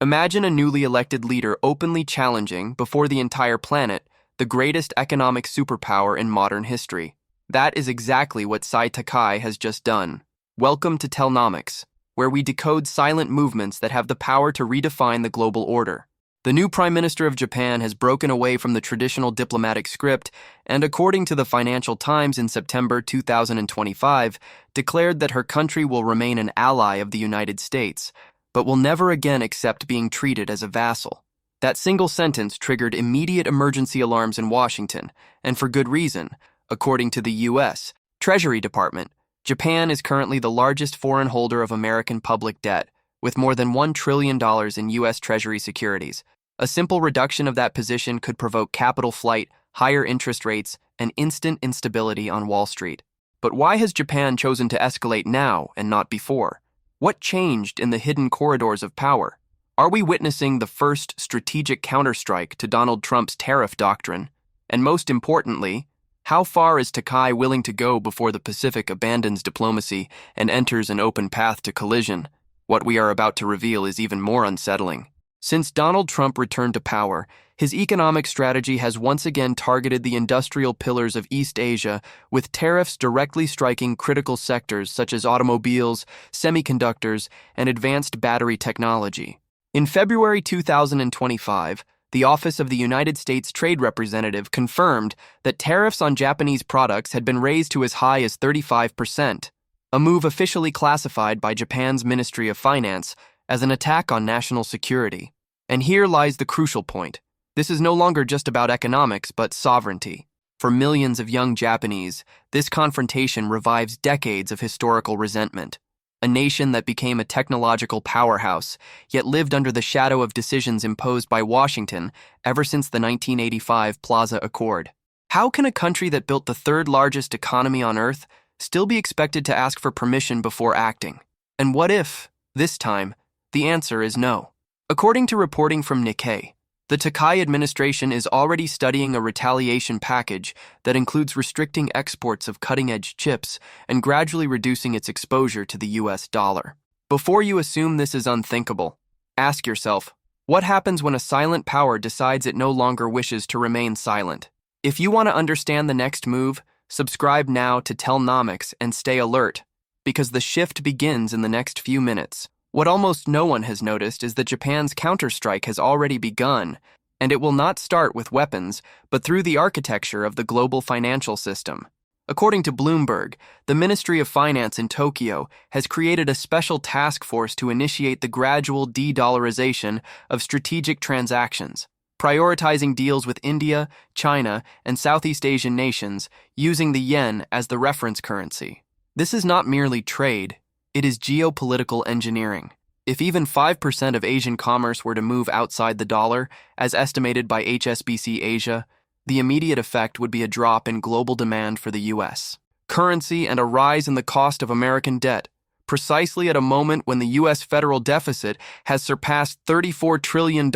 Imagine a newly elected leader openly challenging, before the entire planet, the greatest economic superpower in modern history. That is exactly what Sai Takai has just done. Welcome to Tellnomics, where we decode silent movements that have the power to redefine the global order. The new Prime Minister of Japan has broken away from the traditional diplomatic script and, according to the Financial Times in September 2025, declared that her country will remain an ally of the United States, but will never again accept being treated as a vassal. That single sentence triggered immediate emergency alarms in Washington, and for good reason. According to the U.S. Treasury Department, Japan is currently the largest foreign holder of American public debt, with more than $1 trillion in U.S. Treasury securities. A simple reduction of that position could provoke capital flight, higher interest rates, and instant instability on Wall Street. But why has Japan chosen to escalate now and not before? What changed in the hidden corridors of power? Are we witnessing the first strategic counterstrike to Donald Trump's tariff doctrine? And most importantly, how far is Takai willing to go before the Pacific abandons diplomacy and enters an open path to collision? What we are about to reveal is even more unsettling. Since Donald Trump returned to power, his economic strategy has once again targeted the industrial pillars of East Asia, with tariffs directly striking critical sectors such as automobiles, semiconductors, and advanced battery technology. In February 2025, the Office of the United States Trade Representative confirmed that tariffs on Japanese products had been raised to as high as 35%, a move officially classified by Japan's Ministry of Finance as an attack on national security. And here lies the crucial point. This is no longer just about economics, but sovereignty. For millions of young Japanese, this confrontation revives decades of historical resentment. A nation that became a technological powerhouse, yet lived under the shadow of decisions imposed by Washington ever since the 1985 Plaza Accord. How can a country that built the third largest economy on Earth still be expected to ask for permission before acting? And what if, this time, the answer is no? According to reporting from Nikkei, the Takai administration is already studying a retaliation package that includes restricting exports of cutting-edge chips and gradually reducing its exposure to the US dollar. Before you assume this is unthinkable, ask yourself, what happens when a silent power decides it no longer wishes to remain silent? If you want to understand the next move, subscribe now to Tellnomics and stay alert, because the shift begins in the next few minutes. What almost no one has noticed is that Japan's counterstrike has already begun, and it will not start with weapons, but through the architecture of the global financial system. According to Bloomberg, the Ministry of Finance in Tokyo has created a special task force to initiate the gradual de-dollarization of strategic transactions, prioritizing deals with India, China, and Southeast Asian nations using the yen as the reference currency. This is not merely trade. It is geopolitical engineering. If even 5% of Asian commerce were to move outside the dollar, as estimated by HSBC Asia, the immediate effect would be a drop in global demand for the U.S. currency and a rise in the cost of American debt, precisely at a moment when the U.S. federal deficit has surpassed $34 trillion,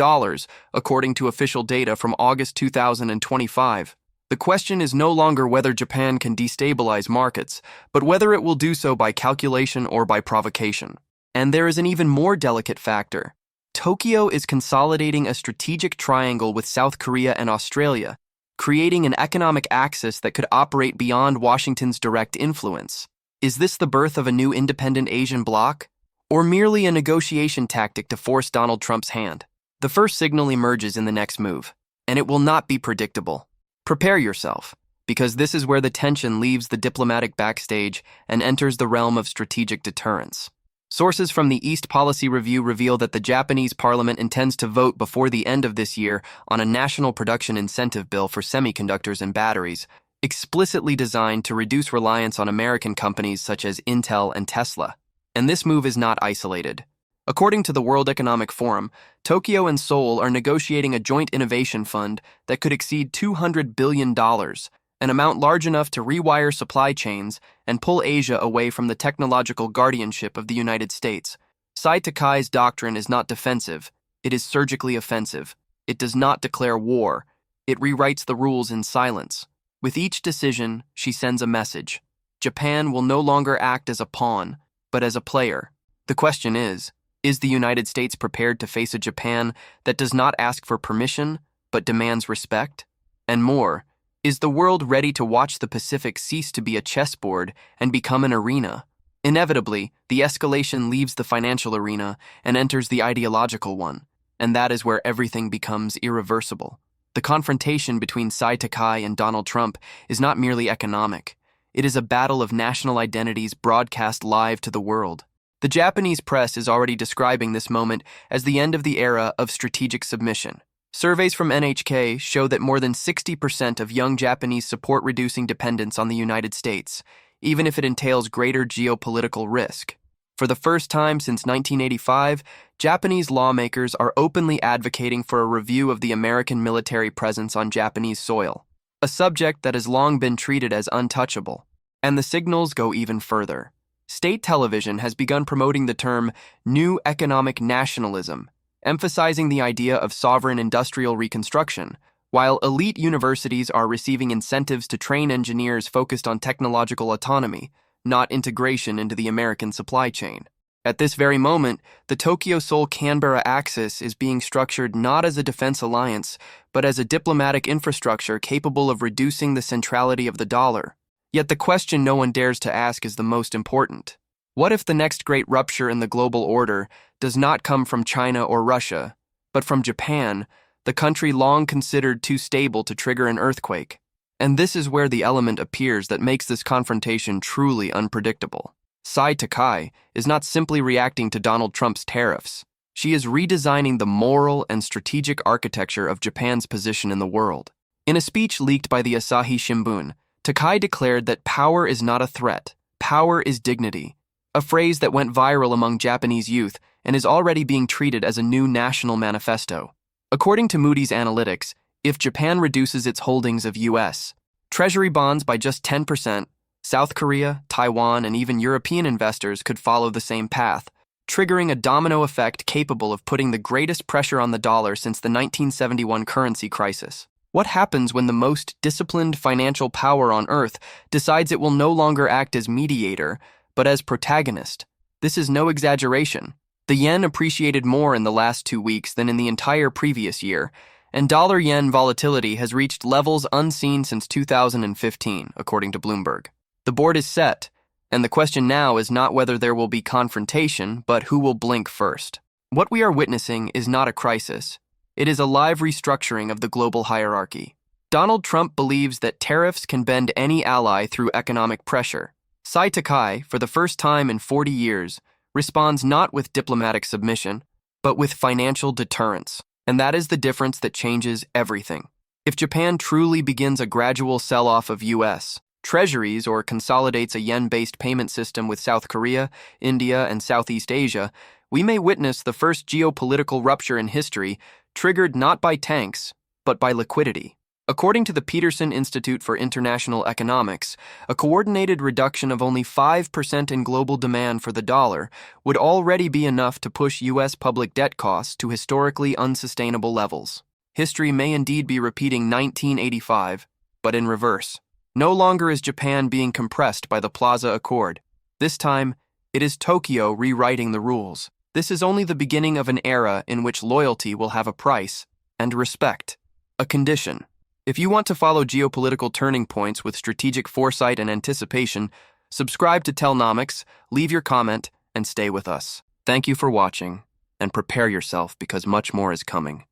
according to official data from August 2025. The question is no longer whether Japan can destabilize markets, but whether it will do so by calculation or by provocation. And there is an even more delicate factor. Tokyo is consolidating a strategic triangle with South Korea and Australia, creating an economic axis that could operate beyond Washington's direct influence. Is this the birth of a new independent Asian bloc, or merely a negotiation tactic to force Donald Trump's hand? The first signal emerges in the next move, and it will not be predictable. Prepare yourself, because this is where the tension leaves the diplomatic backstage and enters the realm of strategic deterrence. Sources from the East Policy Review reveal that the Japanese parliament intends to vote before the end of this year on a national production incentive bill for semiconductors and batteries, explicitly designed to reduce reliance on American companies such as Intel and Tesla. And this move is not isolated. According to the World Economic Forum, Tokyo and Seoul are negotiating a joint innovation fund that could exceed $200 billion, an amount large enough to rewire supply chains and pull Asia away from the technological guardianship of the United States. Sai Takai's doctrine is not defensive, it is surgically offensive. It does not declare war, it rewrites the rules in silence. With each decision, she sends a message. Japan will no longer act as a pawn, but as a player. The question is Is the United States prepared to face a Japan that does not ask for permission, but demands respect? And more, is the world ready to watch the Pacific cease to be a chessboard and become an arena? Inevitably, the escalation leaves the financial arena and enters the ideological one, and that is where everything becomes irreversible. The confrontation between Tsai Takai and Donald Trump is not merely economic. It is a battle of national identities broadcast live to the world. The Japanese press is already describing this moment as the end of the era of strategic submission. Surveys from NHK show that more than 60% of young Japanese support reducing dependence on the United States, even if it entails greater geopolitical risk. For the first time since 1985, Japanese lawmakers are openly advocating for a review of the American military presence on Japanese soil, a subject that has long been treated as untouchable. And the signals go even further. State television has begun promoting the term New Economic Nationalism, emphasizing the idea of sovereign industrial reconstruction, while elite universities are receiving incentives to train engineers focused on technological autonomy, not integration into the American supply chain. At this very moment, the Tokyo-Seoul-Canberra axis is being structured not as a defense alliance, but as a diplomatic infrastructure capable of reducing the centrality of the dollar. Yet the question no one dares to ask is the most important. What if the next great rupture in the global order does not come from China or Russia, but from Japan, the country long considered too stable to trigger an earthquake? And this is where the element appears that makes this confrontation truly unpredictable. Tsai Takai is not simply reacting to Donald Trump's tariffs. She is redesigning the moral and strategic architecture of Japan's position in the world. In a speech leaked by the Asahi Shimbun, Takai declared that power is not a threat, power is dignity, a phrase that went viral among Japanese youth and is already being treated as a new national manifesto. According to Moody's Analytics, if Japan reduces its holdings of U.S. Treasury bonds by just 10%, South Korea, Taiwan, and even European investors could follow the same path, triggering a domino effect capable of putting the greatest pressure on the dollar since the 1971 currency crisis. What happens when the most disciplined financial power on Earth decides it will no longer act as mediator, but as protagonist? This is no exaggeration. The yen appreciated more in the last 2 weeks than in the entire previous year, and dollar-yen volatility has reached levels unseen since 2015, according to Bloomberg. The board is set, and the question now is not whether there will be confrontation, but who will blink first. What we are witnessing is not a crisis. It is a live restructuring of the global hierarchy. Donald Trump believes that tariffs can bend any ally through economic pressure. Tsai Takai, for the first time in 40 years, responds not with diplomatic submission, but with financial deterrence. And that is the difference that changes everything. If Japan truly begins a gradual sell-off of U.S. Treasuries or consolidates a yen-based payment system with South Korea, India, and Southeast Asia, we may witness the first geopolitical rupture in history triggered not by tanks, but by liquidity. According to the Peterson Institute for International Economics, a coordinated reduction of only 5% in global demand for the dollar would already be enough to push U.S. public debt costs to historically unsustainable levels. History may indeed be repeating 1985, but in reverse. No longer is Japan being compressed by the Plaza Accord. This time, it is Tokyo rewriting the rules. This is only the beginning of an era in which loyalty will have a price, and respect a condition. If you want to follow geopolitical turning points with strategic foresight and anticipation, subscribe to Tellnomics, leave your comment, and stay with us. Thank you for watching, and prepare yourself because much more is coming.